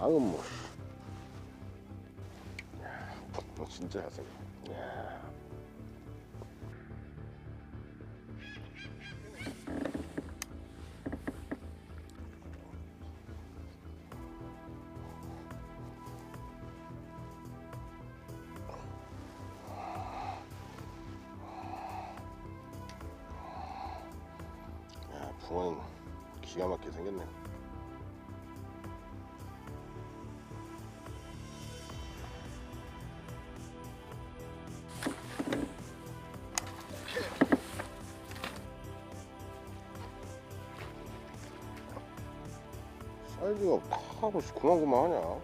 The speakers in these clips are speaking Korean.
양은 뭐 진짜 잘생겨. 야. 붕어는 기가 막히게 생겼네. 사이즈가 타고 고만고만하냐.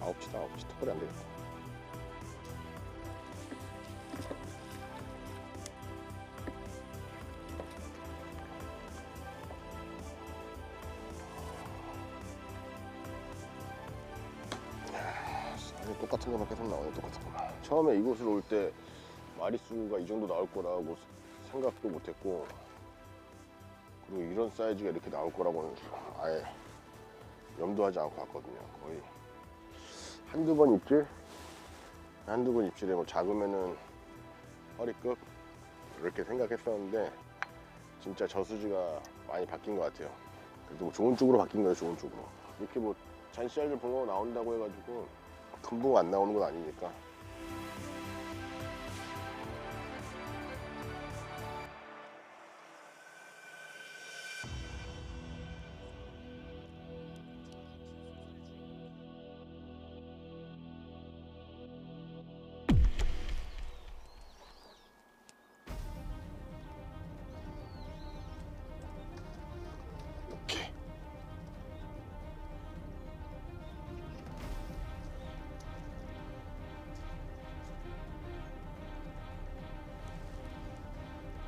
아홉시다. 턱걸이 안 되겠다. 똑같은 거만 계속 나오네. 똑같은 거만. 처음에 이곳을 올 때 마리수가 이 정도 나올 거라고 생각도 못했고, 그리고 이런 사이즈가 이렇게 나올 거라고는 아예 염두하지 않고 왔거든요. 거의 한두 번 입질에 뭐 작으면은 허리끝 이렇게 생각했었는데, 진짜 저수지가 많이 바뀐 것 같아요. 그래도 뭐 좋은 쪽으로 바뀐 거예요. 좋은 쪽으로. 이렇게 뭐 잔씨알들 붕어 나온다고 해가지고 큰 붕어 안 나오는 건 아니니까.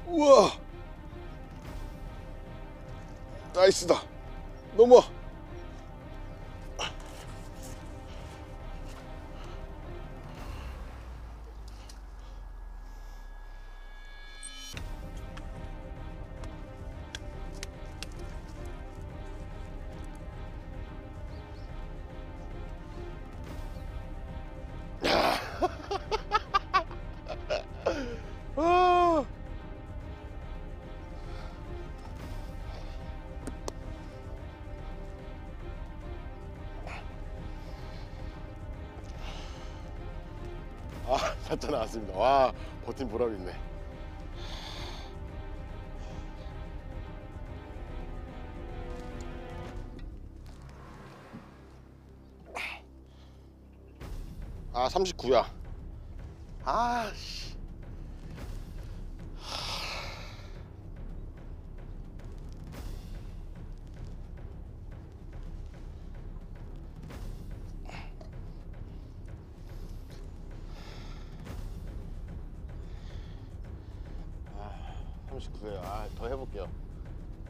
우와, 나이스다. 넘어와. 아. 사자 나왔습니다. 와, 버틴 보람이 있네. 아, 39야. 아, 씨. 아, 39예요. 아, 더 해볼게요.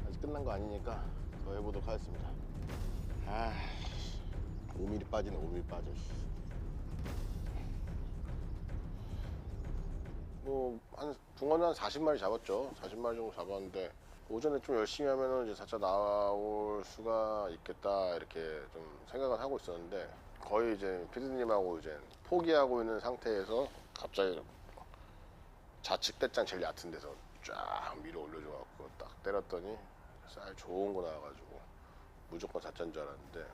아직 끝난 거 아니니까 더 해보도록 하겠습니다. 아, 5mm 빠지네. 5mm 빠져. 뭐 한 붕어는 한 40마리 잡았죠. 40마리 정도 잡았는데, 오전에 좀 열심히 하면은 이제 사자 나올 수가 있겠다 이렇게 좀 생각을 하고 있었는데, 거의 이제 피디님하고 이제 포기하고 있는 상태에서 갑자기 좌측 떼짱 제일 얕은 데서 쫙 밀어 올려줘갖고 딱 때렸더니 쌀 좋은 거 나와가지고 무조건 사자인 줄 알았는데,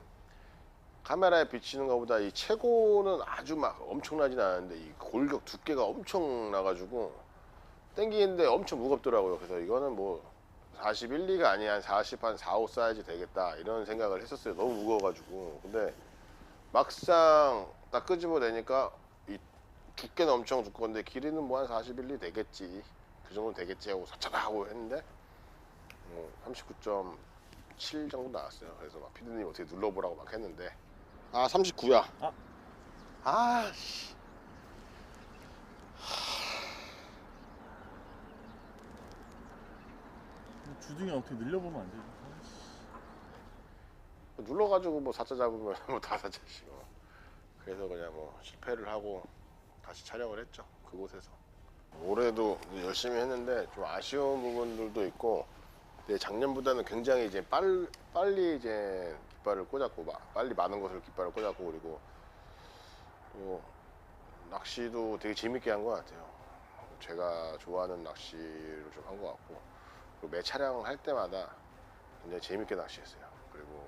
카메라에 비치는 것보다 이 채고는 아주 막 엄청나진 않은데 이 골격 두께가 엄청 나가지고 땡기는데 엄청 무겁더라고요. 그래서 이거는 뭐 41, 2가 아니야, 한 40, 한 4, 5 사이즈 되겠다 이런 생각을 했었어요. 너무 무거워가지고. 근데 막상 딱 끄집어내니까 이 두께는 엄청 두꺼운데 길이는 뭐 한 41, 2 되겠지, 그 정도 되겠지 하고 사차하고 했는데 39.7 정도 나왔어요. 그래서 막 피디님 어떻게 눌러보라고 막 했는데, 아, 39야. 아, 씨. 주둥이 어떻게 늘려보면 안 되지? 눌러가지고 뭐 사자 잡으면 뭐 다 사자시고. 그래서 그냥 뭐 실패를 하고 다시 촬영을 했죠, 그곳에서. 올해도 열심히 했는데 좀 아쉬운 부분들도 있고, 근데 작년보다는 굉장히 이제 빨리 이제 깃발을 꽂았고 빨리 많은 것을 깃발을 꽂았고 그리고 또 낚시도 되게 재밌게 한 것 같아요. 제가 좋아하는 낚시를 좀 한 것 같고 그리고 매 촬영할 때마다 굉장히 재밌게 낚시했어요. 그리고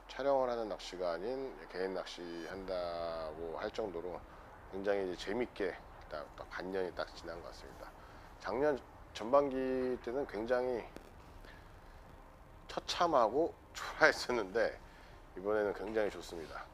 촬영을 하는 낚시가 아닌 개인 낚시 한다고 할 정도로 굉장히 이제 재밌게 딱 반년이 딱 지난 것 같습니다. 작년 전반기 때는 굉장히 처참하고 초라했었는데 이번에는 굉장히 좋습니다.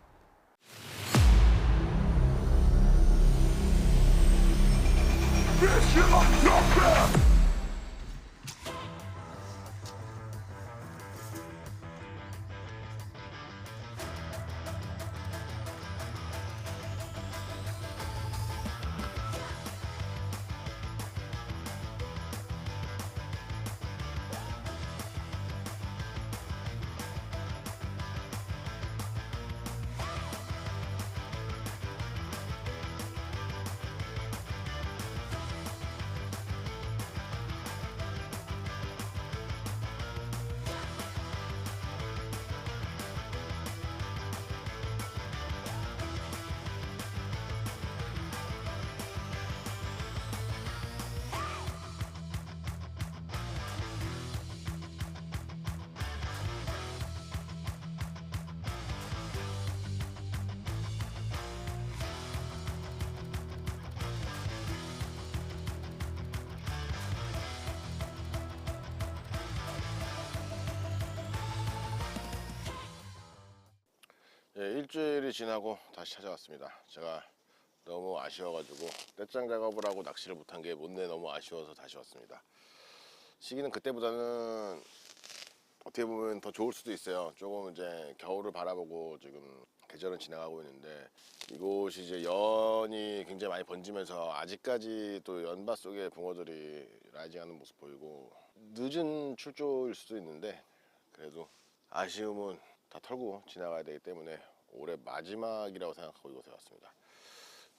예, 일주일이 지나고 다시 찾아왔습니다. 제가 너무 아쉬워가지고 떼짱 작업을 하고 낚시를 못한 게 못내 너무 아쉬워서 다시 왔습니다. 시기는 그때보다는 어떻게 보면 더 좋을 수도 있어요. 조금 이제 겨울을 바라보고 지금 계절은 지나가고 있는데 이곳이 이제 연이 굉장히 많이 번지면서 아직까지 또 연밭 속에 붕어들이 라이징하는 모습 보이고 늦은 출조일 수도 있는데 그래도 아쉬움은 다 털고 지나가야 되기 때문에 올해 마지막이라고 생각하고 이곳에 왔습니다.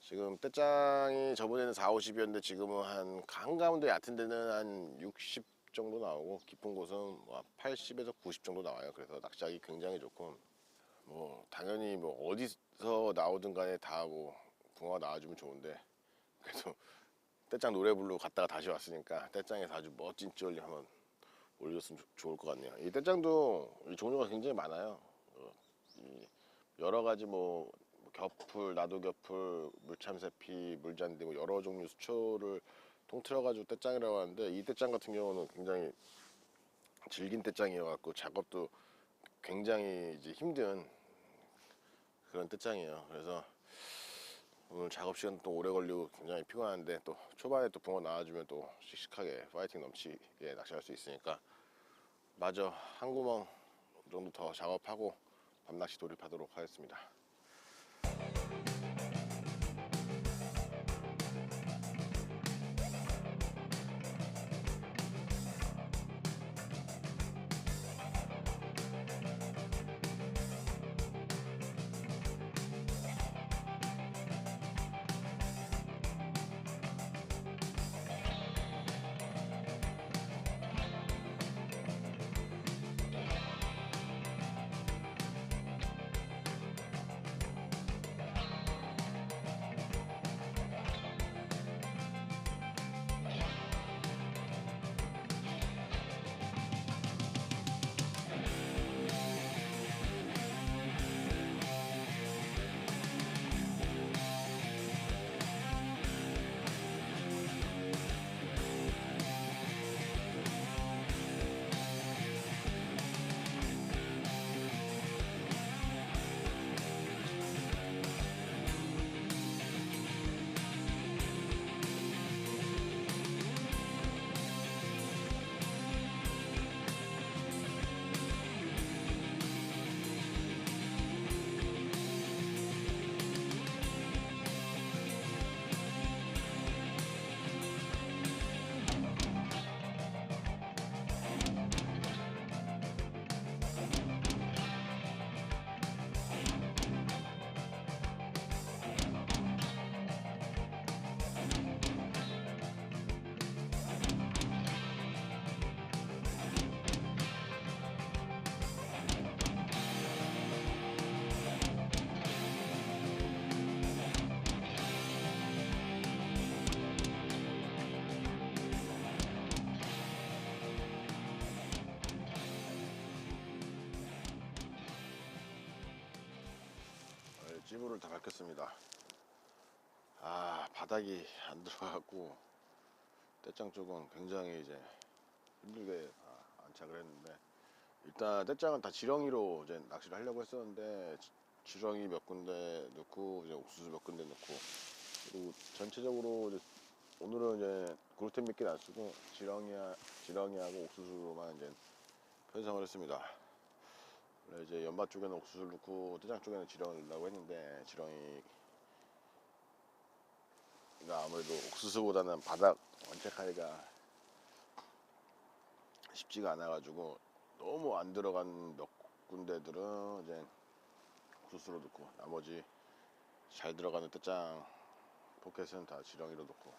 지금 떼짱이 저번에는 4, 50이었는데 지금은 한가운데 얕은 데는 한 60 정도 나오고 깊은 곳은 뭐 80에서 90 정도 나와요. 그래서 낚시하기 굉장히 좋고 뭐 당연히 뭐 어디서 나오든 간에 다 뭐 붕어가 나와주면 좋은데 그래도 떼짱 노래 부르고 갔다가 다시 왔으니까 떼짱에서 아주 멋진 찌올림 한번 올려줬으면 좋을 것 같네요. 이 떼짱도 이 종류가 굉장히 많아요. 이 여러 가지 뭐 겹풀, 나도겹풀, 물참새피, 물잔디 뭐 여러 종류 수초를 통틀어가지고 떼짱이라고 하는데 이 떼짱 같은 경우는 굉장히 질긴 떼짱이어갖고 작업도 굉장히 이제 힘든 그런 떼짱이에요. 그래서 오늘 작업 시간 또 오래 걸리고 굉장히 피곤한데 또 초반에 또 붕어 나와주면 또 씩씩하게 파이팅 넘치게 낚시할 수 있으니까 마저 한 구멍 정도 더 작업하고 밤낚시 돌입하도록 하겠습니다. 잡혔습니다. 아, 바닥이 안 들어가고 떼짱 쪽은 굉장히 이제 힘들게 안착을 했는데, 일단 떼짱은 다 지렁이로 이제 낚시를 하려고 했었는데 지렁이 몇 군데 넣고 이제 옥수수 몇 군데 넣고, 그리고 전체적으로 이제 오늘은 이제 그루텐 몇 개는 안 쓰고 지렁이하고 옥수수로만 이제 편성을 했습니다. 원래 이제 연마 쪽에는 옥수수를 넣고 떼짱 쪽에는 지렁이를 넣으려고 했는데, 지렁이가 아무래도 옥수수보다는 바닥 원체하기가 쉽지가 않아 가지고 너무 안 들어간 몇 군데들은 이제 옥수수로 넣고, 나머지 잘 들어가는 떼짱 포켓은 다 지렁이로 넣고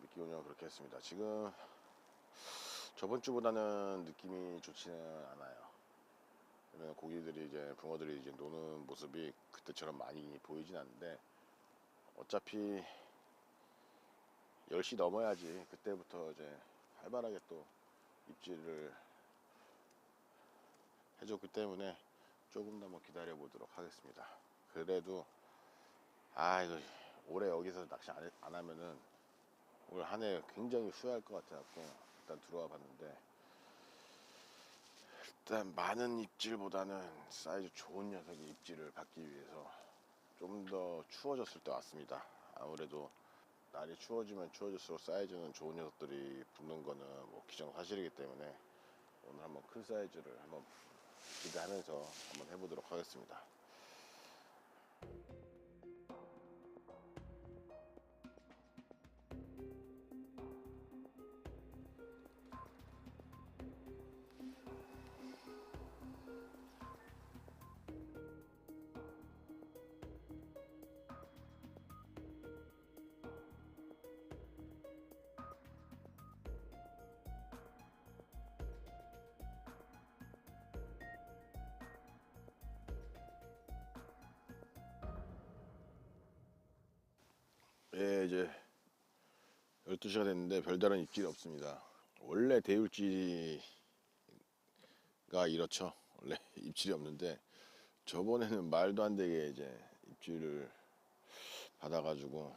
미끼 운영을 그렇게 했습니다. 지금 저번 주보다는 느낌이 좋지는 않아요. 왜냐면 고기들이 이제 붕어들이 이제 노는 모습이 그때처럼 많이 보이진 않는데, 어차피 10시 넘어야지 그때부터 이제 활발하게 또 입질을 해줬기 때문에 조금 더 한번 기다려 보도록 하겠습니다. 그래도 이거 올해 여기서 낚시 안 하면은 올 한 해 굉장히 후회할 것 같아갖고 일단 들어와 봤는데, 일단 많은 입질보다는 사이즈 좋은 녀석의 입질을 받기 위해서 좀 더 추워졌을 때 왔습니다. 아무래도 날이 추워지면 추워질수록 사이즈는 좋은 녀석들이 붙는 거는 뭐 기정사실이기 때문에 오늘 한번 큰 사이즈를 한번 기대하면서 한번 해보도록 하겠습니다. 예, 이제 12시가 됐는데 별다른 입질이 없습니다. 원래 대울지가 이렇죠. 원래 입질이 없는데 저번에는 말도 안 되게 이제 입질을 받아가지고,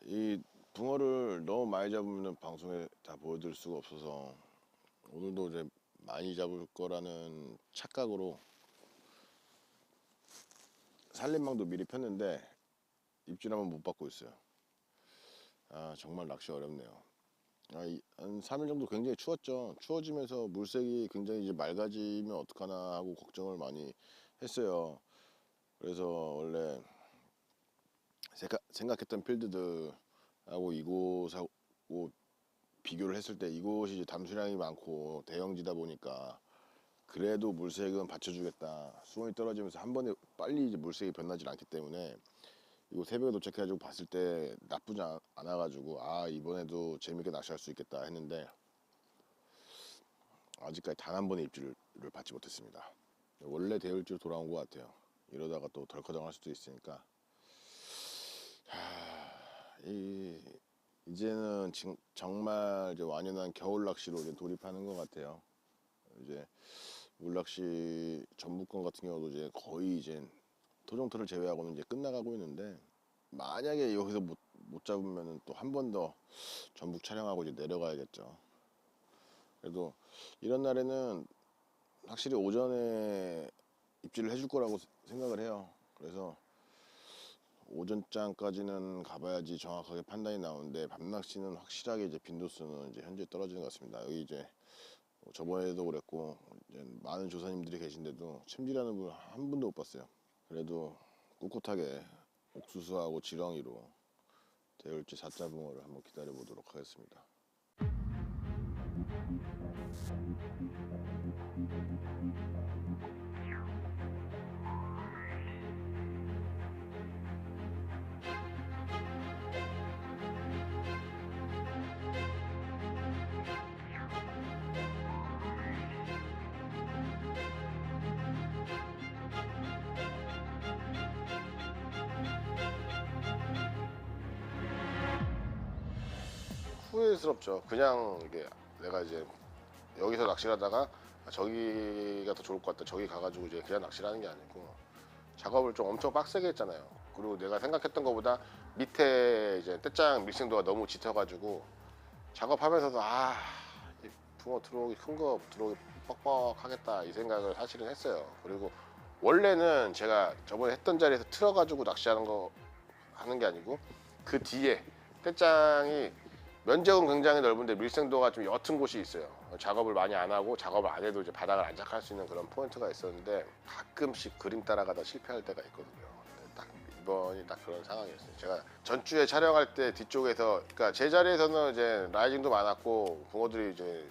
이 붕어를 너무 많이 잡으면 방송에 다 보여드릴 수가 없어서 오늘도 이제 많이 잡을 거라는 착각으로 살림망도 미리 폈는데 입질하면 못 받고 있어요. 정말 낚시 어렵네요. 한 3일 정도 굉장히 추웠죠. 추워지면서 물색이 굉장히 이제 맑아지면 어떡하나 하고 걱정을 많이 했어요. 그래서 원래 생각했던 필드들하고 이곳하고 비교를 했을 때 이곳이 이제 담수량이 많고 대형지다 보니까 그래도 물색은 받쳐주겠다. 수온이 떨어지면서 한 번에 빨리 이제 물색이 변하지 않기 때문에 이거 새벽에 도착해가지고 봤을 때 나쁘지 않아가지고 이번에도 재밌게 낚시할 수 있겠다 했는데 아직까지 단 한 번의 입질을 받지 못했습니다. 원래 대울지로 돌아온 것 같아요. 이러다가 또 덜커덩할 수도 있으니까 이제는 정말 이제 완연한 겨울 낚시로 이제 돌입하는 것 같아요. 이제 물낚시 전북권 같은 경우도 이제 거의 이제 토종틀을 제외하고는 이제 끝나가고 있는데, 만약에 여기서 못 잡으면 또 한 번 더 전북 촬영하고 이제 내려가야겠죠. 그래도 이런 날에는 확실히 오전에 입질을 해줄 거라고 생각을 해요. 그래서 오전장까지는 가봐야지 정확하게 판단이 나오는데, 밤낚시는 확실하게 이제 빈도수는 이제 현재 떨어지는 것 같습니다. 여기 이제 저번에도 그랬고 이제 많은 조사님들이 계신데도 챔질하는 분 한 분도 못 봤어요. 그래도 꿋꿋하게 옥수수하고 지렁이로 대울지 사자붕어를 한번 기다려 보도록 하겠습니다. 후회스럽죠. 그냥 이게 내가 이제 여기서 낚시를 하다가 저기가 더 좋을 것 같다. 저기 가가지고 이제 그냥 낚시를 하는 게 아니고 작업을 좀 엄청 빡세게 했잖아요. 그리고 내가 생각했던 것보다 밑에 이제 떼짱 밀생도가 너무 짙어가지고 작업하면서도 이 붕어 들어오기 큰 거 들어오기 뻑뻑하겠다 이 생각을 사실은 했어요. 그리고 원래는 제가 저번에 했던 자리에서 틀어가지고 낚시하는 거 하는 게 아니고 그 뒤에 떼짱이 면적은 굉장히 넓은데 밀생도가 좀 옅은 곳이 있어요. 작업을 많이 안 하고 작업을 안 해도 이제 바닥을 안착할 수 있는 그런 포인트가 있었는데 가끔씩 그림 따라가다 실패할 때가 있거든요. 딱 이번이 딱 그런 상황이었어요. 제가 전주에 촬영할 때 뒤쪽에서, 그러니까 제 자리에서는 이제 라이징도 많았고 붕어들이 이제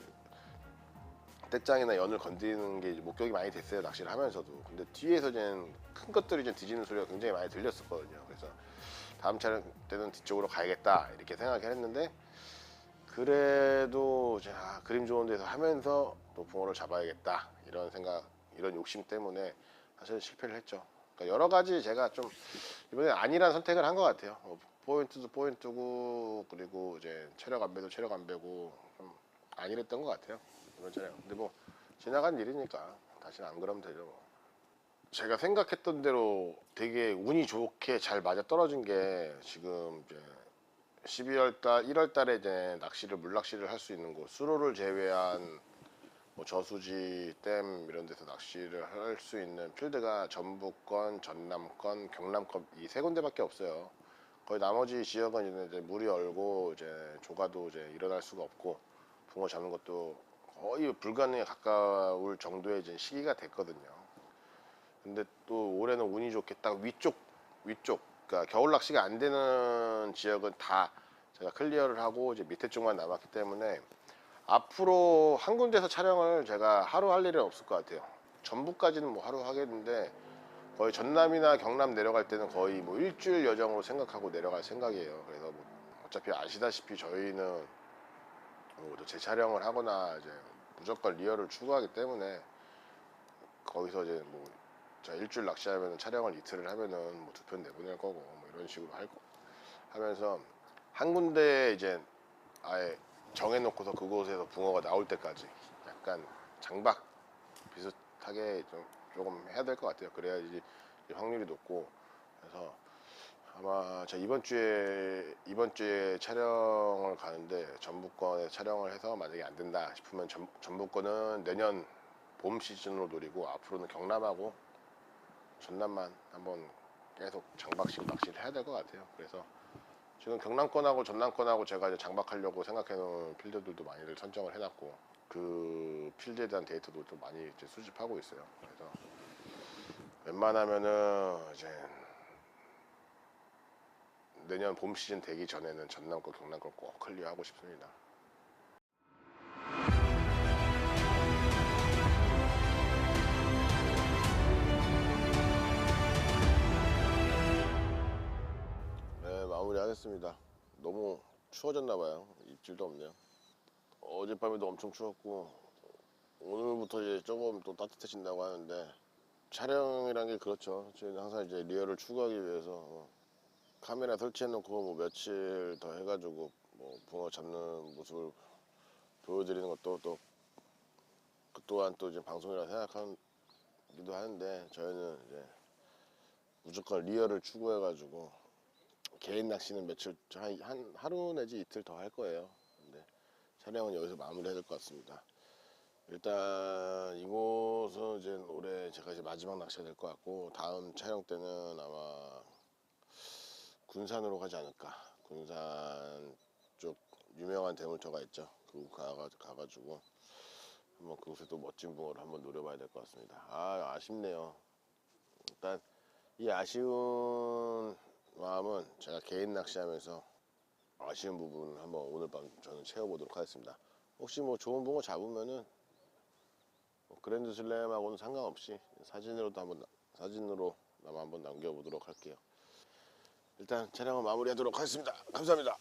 떼짱이나 연을 건드리는 게 이제 목격이 많이 됐어요, 낚시를 하면서도. 근데 뒤에서 이제 큰 것들이 이제 뒤지는 소리가 굉장히 많이 들렸었거든요. 그래서 다음 촬영 때는 뒤쪽으로 가야겠다 이렇게 생각했는데, 그래도 이제 그림 좋은 데서 하면서 또 붕어를 잡아야겠다 이런 생각, 이런 욕심 때문에 사실 실패를 했죠. 그러니까 여러 가지 제가 좀 이번에 아니란 선택을 한 것 같아요. 포인트도 포인트고, 그리고 이제 체력 안배도 체력 안배고, 좀 아니랬던 것 같아요, 이번 촬영. 근데 뭐 지나간 일이니까 다시는 안 그러면 되죠 뭐. 제가 생각했던 대로 되게 운이 좋게 잘 맞아 떨어진 게, 지금 이제 12월 달, 1월 달에 이제 물낚시를 할 수 있는 곳, 수로를 제외한 뭐 저수지, 댐 이런 데서 낚시를 할 수 있는 필드가 전북권, 전남권, 경남권 이 세 군데밖에 없어요. 거의 나머지 지역은 이제 물이 얼고 이제 조가도 이제 일어날 수가 없고 붕어 잡는 것도 거의 불가능에 가까울 정도의 이제 시기가 됐거든요. 근데 또 올해는 운이 좋게 딱 위쪽, 그러니까 겨울 낚시가 안 되는 지역은 다 제가 클리어를 하고 이제 밑에 쪽만 남았기 때문에 앞으로 한 군데서 촬영을 제가 하루 할 일은 없을 것 같아요. 전북까지는 뭐 하루 하겠는데, 거의 전남이나 경남 내려갈 때는 거의 뭐 일주일 여정으로 생각하고 내려갈 생각이에요. 그래서 뭐 어차피 아시다시피 저희는 뭐 재촬영을 하거나 이제 무조건 리얼을 추구하기 때문에, 거기서 이제 뭐 자 일주일 낚시하면 촬영을 이틀을 하면은 뭐 2편 내보낼 거고 뭐 이런 식으로 하면서 한 군데 이제 아예 정해놓고서 그곳에서 붕어가 나올 때까지 약간 장박 비슷하게 조금 해야 될 것 같아요. 그래야지 확률이 높고. 그래서 아마 제가 이번 주에 촬영을 가는데, 전북권에 촬영을 해서 만약에 안 된다 싶으면 전북권은 내년 봄 시즌으로 노리고, 앞으로는 경남하고 전남만 한번 계속 장박식 낚시를 해야 될 것 같아요. 그래서 지금 경남권하고 전남권하고 제가 이제 장박하려고 생각해 놓은 필드들도 많이들 선정을 해놨고, 그 필드에 대한 데이터도 좀 많이 이제 수집하고 있어요. 그래서 웬만하면은 이제 내년 봄 시즌 되기 전에는 전남권, 경남권 꼭 클리어하고 싶습니다. 네, 마무리하겠습니다. 너무 추워졌나봐요. 입질도 없네요. 어젯밤에도 엄청 추웠고 오늘부터 이제 조금 또 따뜻해진다고 하는데, 촬영이란 게 그렇죠. 저희는 항상 이제 리얼을 추구하기 위해서 카메라 설치해놓고 뭐 며칠 더 해가지고 뭐 붕어 잡는 모습을 보여드리는 것도 또 그 또한 또 이제 방송이라 생각하기도 하는데, 저희는 이제 무조건 리얼을 추구해가지고 개인 낚시는 며칠 한 하루 내지 이틀 더 할 거예요. 근데 촬영은 여기서 마무리해야 될 것 같습니다. 일단 이곳은 이제 올해 제가 이제 마지막 낚시가 될 것 같고, 다음 촬영 때는 아마 군산으로 가지 않을까. 군산 쪽 유명한 대물터가 있죠. 그곳 가가지고 한번 그곳에 또 멋진 붕어를 한번 노려봐야 될 것 같습니다. 아쉽네요. 일단 이 아쉬운 마음은 제가 개인 낚시하면서 아쉬운 부분을 한번 오늘 밤 저는 채워보도록 하겠습니다. 혹시 뭐 좋은 붕어 잡으면은 그랜드 슬램하고는 상관없이 사진으로나마 한번 남겨보도록 할게요. 일단 촬영은 마무리하도록 하겠습니다. 감사합니다.